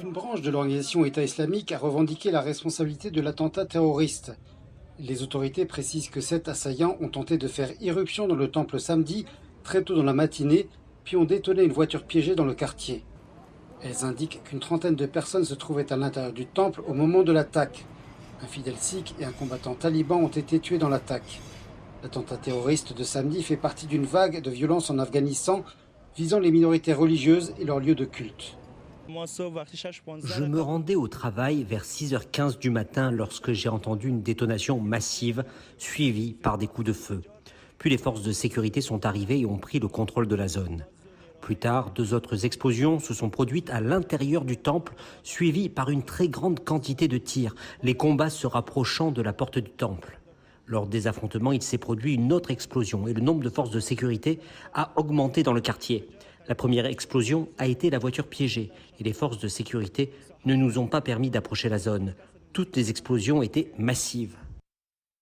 Une branche de l'organisation État islamique a revendiqué la responsabilité de l'attentat terroriste. Les autorités précisent que 7 assaillants ont tenté de faire irruption dans le temple samedi, très tôt dans la matinée, puis ont détonné une voiture piégée dans le quartier. Elles indiquent qu'une trentaine de personnes se trouvaient à l'intérieur du temple au moment de l'attaque. Un fidèle sikh et un combattant taliban ont été tués dans l'attaque. L'attentat terroriste de samedi fait partie d'une vague de violence en Afghanistan visant les minorités religieuses et leurs lieux de culte. Je me rendais au travail vers 6h15 du matin lorsque j'ai entendu une détonation massive suivie par des coups de feu. Puis les forces de sécurité sont arrivées et ont pris le contrôle de la zone. Plus tard, 2 autres explosions se sont produites à l'intérieur du temple, suivies par une très grande quantité de tirs, les combats se rapprochant de la porte du temple. Lors des affrontements, il s'est produit une autre explosion et le nombre de forces de sécurité a augmenté dans le quartier. La première explosion a été la voiture piégée et les forces de sécurité ne nous ont pas permis d'approcher la zone. Toutes les explosions étaient massives.